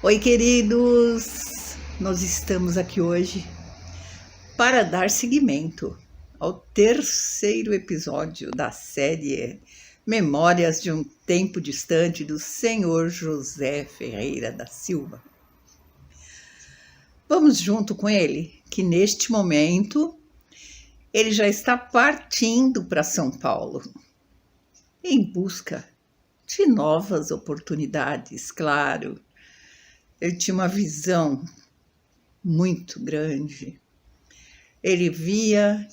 Oi, queridos! Nós estamos aqui hoje para dar seguimento ao terceiro episódio da série Memórias de um Tempo Distante do Senhor José Ferreira da Silva. Vamos junto com ele, que neste momento ele já está partindo para São Paulo, em busca de novas oportunidades, claro. Ele tinha uma visão muito grande. Ele via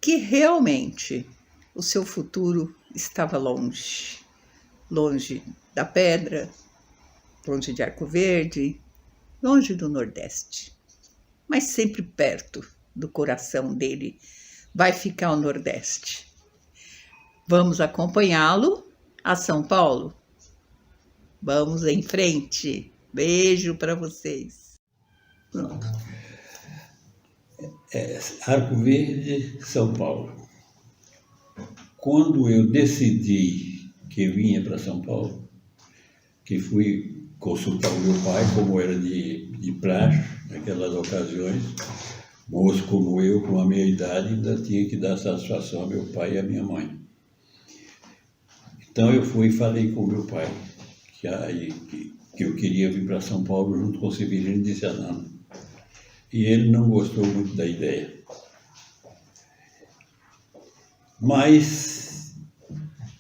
que realmente o seu futuro estava longe. Longe da Pedra, longe de Arco Verde, longe do Nordeste. Mas sempre perto do coração dele vai ficar o Nordeste. Vamos acompanhá-lo a São Paulo? Vamos em frente. Beijo para vocês. Pronto. Arco Verde, São Paulo. Quando eu decidi que vinha para São Paulo, que fui consultar o meu pai, como era de praxe naquelas ocasiões, moço como eu, com a minha idade, ainda tinha que dar satisfação ao meu pai e à minha mãe. Então eu fui e falei com o meu pai, que eu queria vir para São Paulo junto com o Severino de Cianano. E ele não gostou muito da ideia. Mas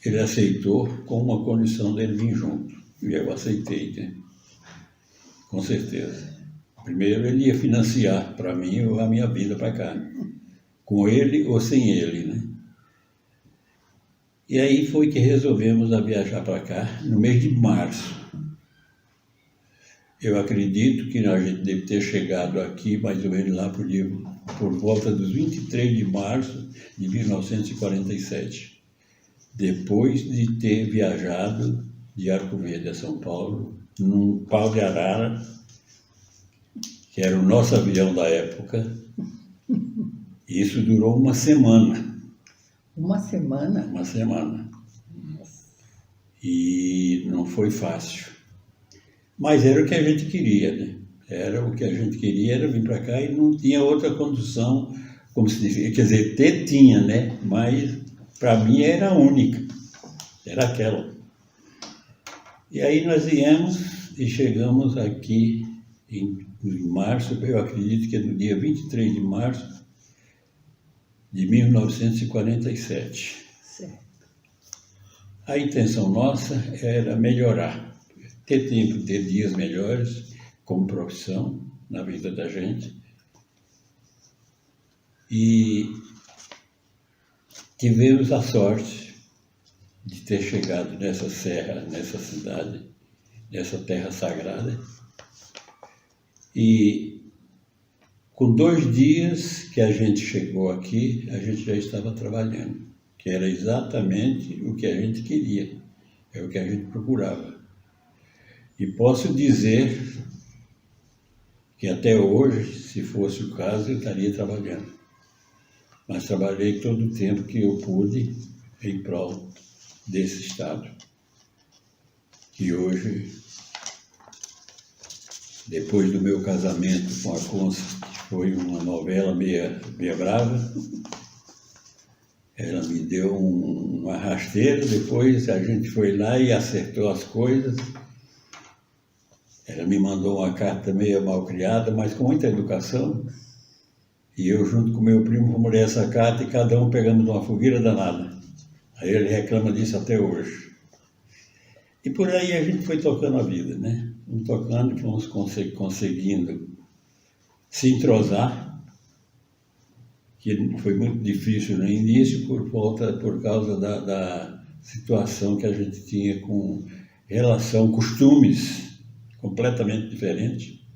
ele aceitou com uma condição dele vir junto. E eu aceitei, né? Com certeza. Primeiro ele ia financiar para mim a minha vida para cá. Com ele ou sem ele, né? E aí foi que resolvemos a viajar para cá no mês de março. Eu acredito que a gente deve ter chegado aqui mais ou menos lá por volta dos 23 de março de 1947, depois de ter viajado de Arco Verde a São Paulo, num pau de arara, que era o nosso avião da época. Isso durou uma semana. Uma semana? Uma semana. E não foi fácil. Mas era o que a gente queria, né? Era o que a gente queria, era vir para cá e não tinha outra condução, como se diz, quer dizer, ter tinha, né? Mas para mim era a única, era aquela. E aí nós viemos e chegamos aqui em março, eu acredito que é no dia 23 de março de 1947. Certo. A intenção nossa era melhorar. Ter tempo, ter dias melhores como profissão na vida da gente. E tivemos a sorte de ter chegado nessa serra, nessa cidade, nessa terra sagrada. E com 2 dias que a gente chegou aqui, a gente já estava trabalhando, que era exatamente o que a gente queria, é o que a gente procurava. E posso dizer que até hoje, se fosse o caso, eu estaria trabalhando. Mas trabalhei todo o tempo que eu pude em prol desse Estado. Que hoje, depois do meu casamento com a Consa, que foi uma novela meia brava, ela me deu uma rasteira, depois a gente foi lá e acertou as coisas. Ela me mandou uma carta meio mal criada, mas com muita educação. E eu, junto com meu primo, fomos ler essa carta e cada um pegamos uma fogueira danada. Aí ele reclama disso até hoje. E por aí a gente foi tocando a vida, né? Fomos tocando e fomos conseguindo se entrosar, que foi muito difícil no início por causa da situação que a gente tinha com relação, costumes completamente diferente.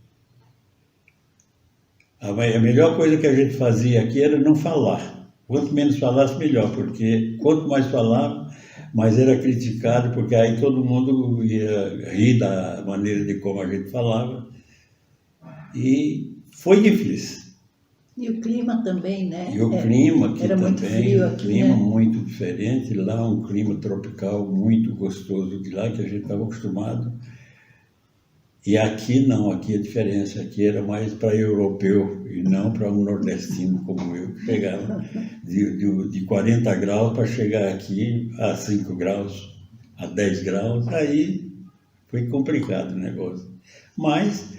A melhor coisa que a gente fazia aqui era não falar. Quanto menos falasse, melhor, porque quanto mais falava, mais era criticado, porque aí todo mundo ia rir da maneira de como a gente falava. E foi difícil. E o clima também, né? E o clima aqui era também, muito frio aqui, um clima né? muito diferente. Lá um clima tropical muito gostoso de lá, que a gente estava acostumado. E aqui não, aqui a diferença, aqui era mais para europeu e não para um nordestino como eu, que chegava de 40 graus para chegar aqui a 5 graus, a 10 graus, aí foi complicado o negócio. Mas,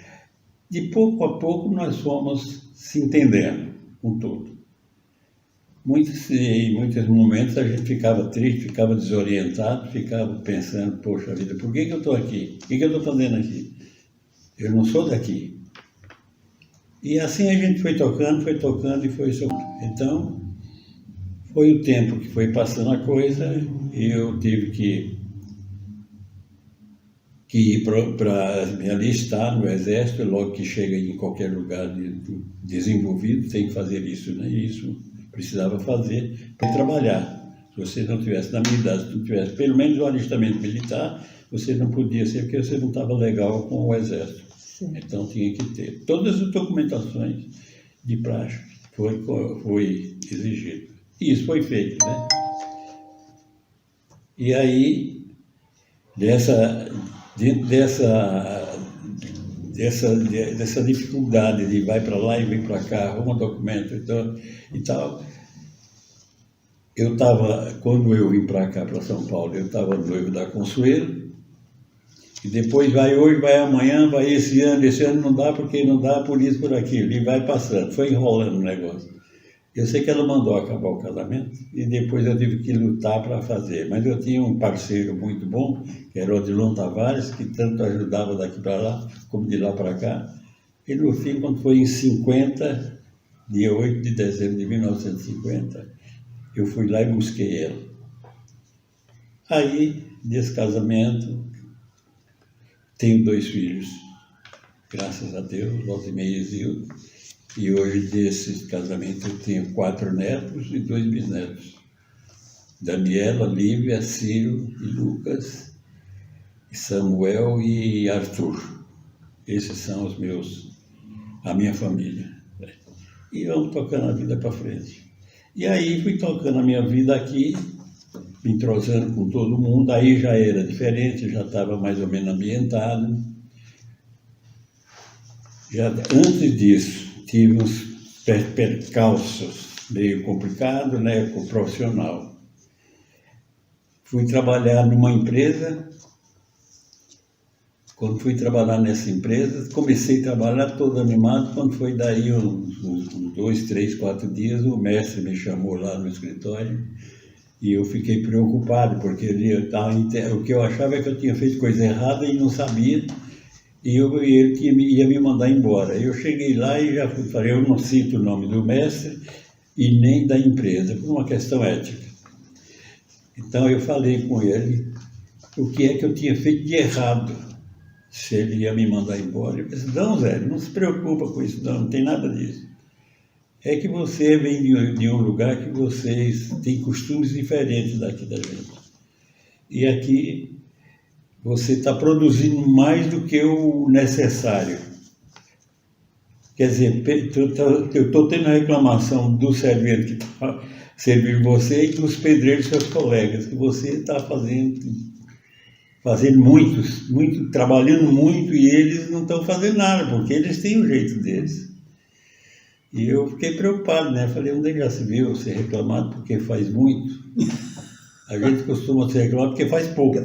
de pouco a pouco, nós fomos se entendendo com tudo. Em muitos momentos a gente ficava triste, ficava desorientado, ficava pensando, poxa vida, por que eu estou aqui? O que eu estou fazendo aqui? Eu não sou daqui. E assim a gente foi tocando e foi somando. Então, foi o tempo que foi passando a coisa e eu tive que ir para me alistar no Exército, logo que chega em qualquer lugar desenvolvido, tem que fazer isso, né? E isso precisava fazer para trabalhar. Se você não tivesse na minha idade, se não tivesse pelo menos o alistamento militar, você não podia ser, porque você não estava legal com o Exército. Sim. Então tinha que ter. Todas as documentações de praxe foi exigido. E isso foi feito, né? E aí, dessa dificuldade de vai para lá e vem para cá, arruma documento e tal. Quando eu vim para cá, para São Paulo, eu estava noivo da Consuelo, e depois vai hoje, vai amanhã, vai esse ano não dá porque não dá, por isso, por aquilo, e vai passando, foi enrolando o negócio. Eu sei que ela mandou acabar o casamento e depois eu tive que lutar para fazer. Mas eu tinha um parceiro muito bom, que era o Odilon Tavares, que tanto ajudava daqui para lá, como de lá para cá. E no fim, quando foi em 50, dia 8 de dezembro de 1950, eu fui lá e busquei ela. Aí, desse casamento, tenho 2 filhos, graças a Deus, Valtimir e Isildo. E hoje, desse casamento, eu tenho 4 netos e 2 bisnetos. Daniela, Lívia, Ciro e Lucas, Samuel e Arthur. Esses são a minha família. E vamos tocando a vida para frente. E aí fui tocando a minha vida aqui, me entrosando com todo mundo. Aí já era diferente, já estava mais ou menos ambientado. Já antes disso, tive uns percalços meio complicados, né, com o profissional. Fui trabalhar numa empresa. Quando fui trabalhar nessa empresa, comecei a trabalhar todo animado. Quando foi daí uns 2, 3, 4 dias, o mestre me chamou lá no escritório e eu fiquei preocupado, porque o que eu achava é que eu tinha feito coisa errada e não sabia. E ele ia me mandar embora. Eu cheguei lá e já falei, eu não cito o nome do mestre e nem da empresa, por uma questão ética. Então eu falei com ele o que é que eu tinha feito de errado, se ele ia me mandar embora. Ele disse, não, Zé, não se preocupa com isso, não tem nada disso. É que você vem de um lugar que vocês têm costumes diferentes daqui da gente. E aqui você está produzindo mais do que o necessário. Quer dizer, eu estou tendo reclamação do servente que está servindo você e dos pedreiros, seus colegas, que você está fazendo trabalhando muito e eles não estão fazendo nada, porque eles têm o jeito deles. E eu fiquei preocupado, né? Falei, onde já se viu ser reclamado porque faz muito? A gente costuma ser reclamado porque faz pouco.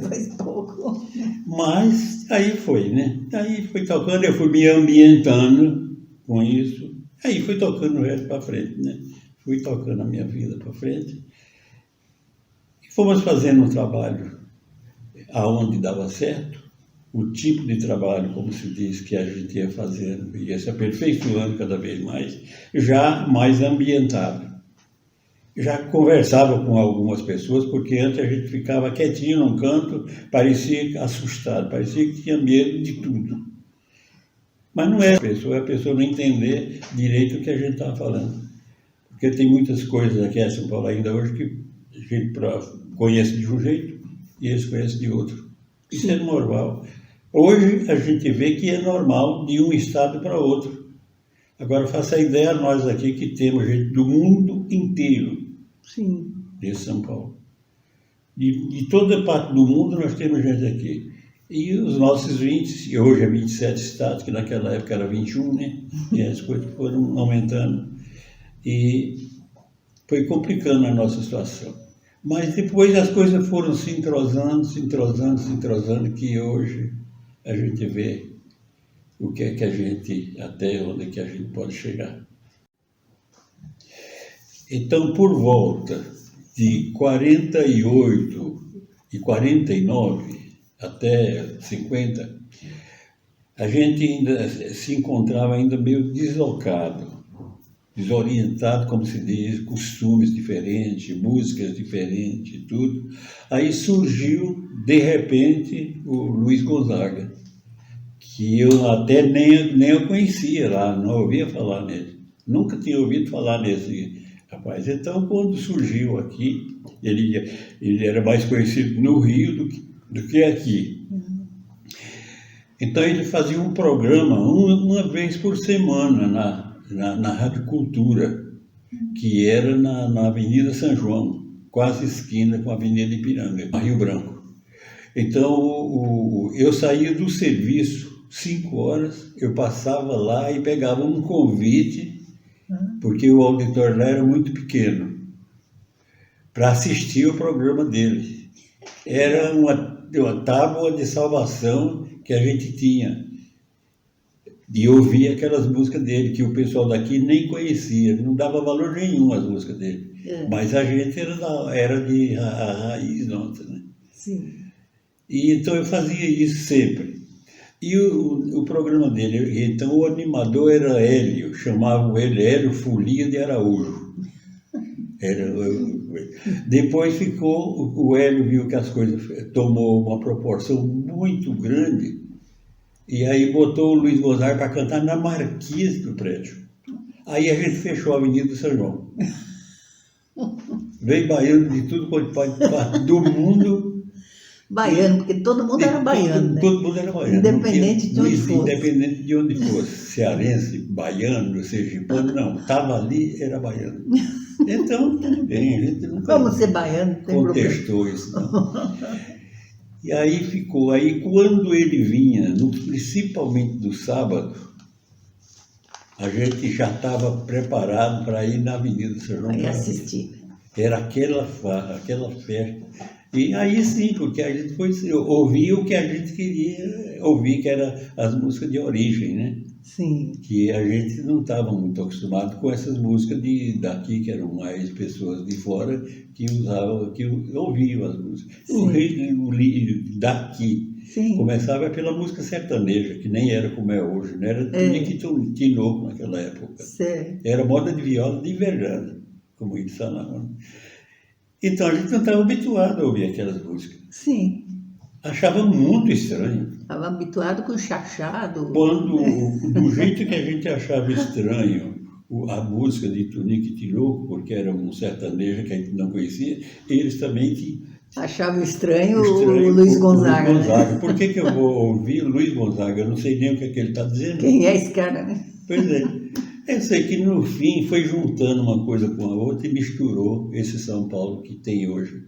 Mas aí foi, né? Aí foi tocando, eu fui me ambientando com isso. Aí fui tocando o resto para frente, né? Fui tocando a minha vida para frente. E fomos fazendo um trabalho aonde dava certo, o tipo de trabalho, como se diz, que a gente ia fazendo, ia se aperfeiçoando cada vez mais, já mais ambientado. Já conversava com algumas pessoas, porque antes a gente ficava quietinho num canto, parecia assustado, parecia que tinha medo de tudo. Mas não é a pessoa não entender direito o que a gente estava falando. Porque tem muitas coisas aqui em São Paulo ainda hoje que a gente conhece de um jeito e eles conhecem de outro. Isso é normal. Hoje a gente vê que é normal de um estado para outro. Agora faça a ideia nós aqui que temos gente do mundo inteiro. De São Paulo. De toda parte do mundo nós temos gente aqui. E os nossos 20, e hoje é 27 estados, que naquela época era 21, né? E as coisas foram aumentando. E foi complicando a nossa situação. Mas depois as coisas foram se entrosando, que hoje a gente vê o que é que a gente, até onde é que a gente pode chegar. Então, por volta de 48 e 49 até 50, a gente ainda se encontrava ainda meio deslocado, desorientado, como se diz, costumes diferentes, músicas diferentes, tudo. Aí surgiu, de repente, o Luiz Gonzaga, que eu até nem eu conhecia lá, não ouvia falar nele. Nunca tinha ouvido falar nesse rapaz. Então, quando surgiu aqui, ele era mais conhecido no Rio do que aqui. Então, ele fazia um programa uma vez por semana na Rádio Cultura, que era na Avenida São João, quase esquina com a Avenida Ipiranga, Rio Branco. Então, eu saía do serviço, 5 horas, eu passava lá e pegava um convite, porque o auditório lá era muito pequeno, para assistir o programa dele. Era uma tábua de salvação que a gente tinha, de ouvir aquelas músicas dele, que o pessoal daqui nem conhecia, não dava valor nenhum às músicas dele. Mas a gente era de raiz nossa, né? Sim. E então eu fazia isso sempre. E o programa dele, então o animador era Hélio, chamavam ele Hélio Folia de Araújo. Depois o Hélio viu que as coisas tomou uma proporção muito grande, e aí botou o Luiz Gonzaga para cantar na marquise do prédio. Aí a gente fechou a Avenida do São João. Veio baiano de tudo quanto parte do mundo. Baiano, porque todo mundo era baiano, né? Todo mundo era baiano. Independente de onde fosse. Independente de onde fosse. Cearense, baiano, sergipano, não. Estava ali, era baiano. Então, tudo bem. A gente nunca Vamos ser baiano, não tem contestou isso, não. E aí ficou. Aí quando ele vinha, principalmente do sábado, a gente já estava preparado para ir na Avenida São João. Aí assistir. Era aquela festa. E aí sim, porque a gente ouvia o que a gente queria ouvir, que era as músicas de origem, né? Sim. Que a gente não estava muito acostumado com essas músicas daqui, que eram mais pessoas de fora que ouviam as músicas. O ritmo daqui começava pela música sertaneja, que nem era como é hoje, não era Tunique Tinoco naquela época. Certo. Era moda de viola de verdade, como eles falavam. Então a gente não estava habituado a ouvir aquelas músicas. Sim. Achava muito estranho. Estava habituado com o chachado. Do jeito que a gente achava estranho a música de Tunique Tinoco, porque era um sertanejo que a gente não conhecia, eles também achavam estranho o Luiz Gonzaga. Luiz Gonzaga. Né? Por que eu vou ouvir Luiz Gonzaga? Eu não sei nem o que ele está dizendo. Quem é esse cara, né? Pois é. Eu sei que no fim foi juntando uma coisa com a outra e misturou esse São Paulo que tem hoje.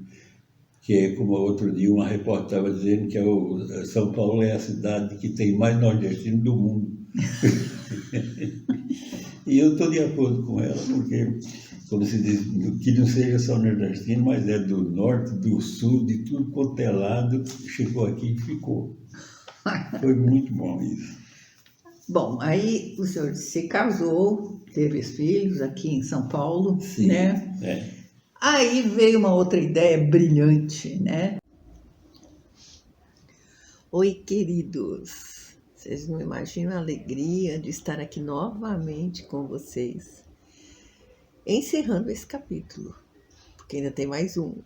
Que é como outro dia uma repórter estava dizendo que São Paulo é a cidade que tem mais nordestino do mundo. E eu estou de acordo com ela, porque, como se diz, que não seja só nordestino, mas é do norte, do sul, de tudo quanto é lado, chegou aqui e ficou. Foi muito bom isso. Bom, aí o senhor se casou, teve os filhos aqui em São Paulo, Sim, né? É. Aí veio uma outra ideia brilhante, né? Oi, queridos. Vocês não imaginam a alegria de estar aqui novamente com vocês, encerrando esse capítulo, porque ainda tem mais um.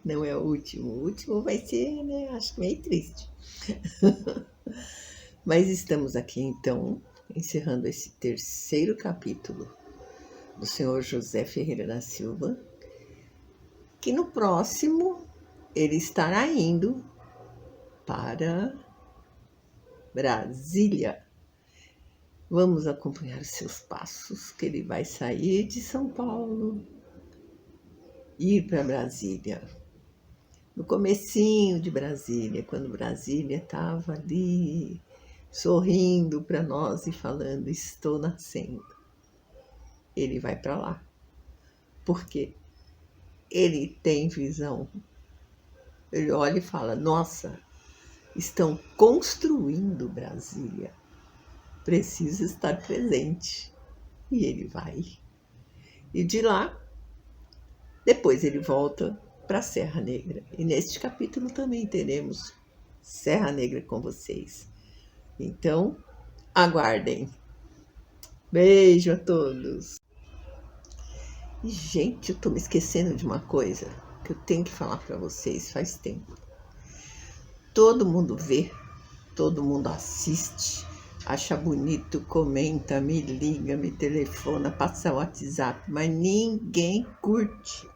Não é o último. O último vai ser, né? Acho que meio triste. Mas estamos aqui, então, encerrando esse terceiro capítulo do senhor José Ferreira da Silva, que no próximo ele estará indo para Brasília. Vamos acompanhar os seus passos, que ele vai sair de São Paulo, ir para Brasília. no comecinho de Brasília, quando Brasília estava ali sorrindo para nós e falando: estou nascendo. Ele vai para lá, porque ele tem visão. Ele olha e fala: nossa, estão construindo Brasília, precisa estar presente. E ele vai. E de lá, depois ele volta para a Serra Negra. E neste capítulo também teremos Serra Negra com vocês. Então, aguardem. Beijo a todos. E, gente, eu tô me esquecendo de uma coisa que eu tenho que falar para vocês faz tempo. Todo mundo vê, todo mundo assiste, acha bonito, comenta, me liga, me telefona, passa o WhatsApp, mas ninguém curte.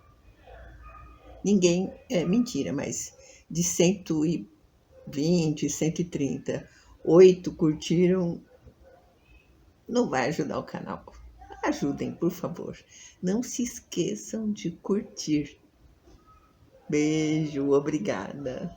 Ninguém, é mentira, mas de 120, 130, 8 curtiram, não vai ajudar o canal. Ajudem, por favor. Não se esqueçam de curtir. Beijo, obrigada.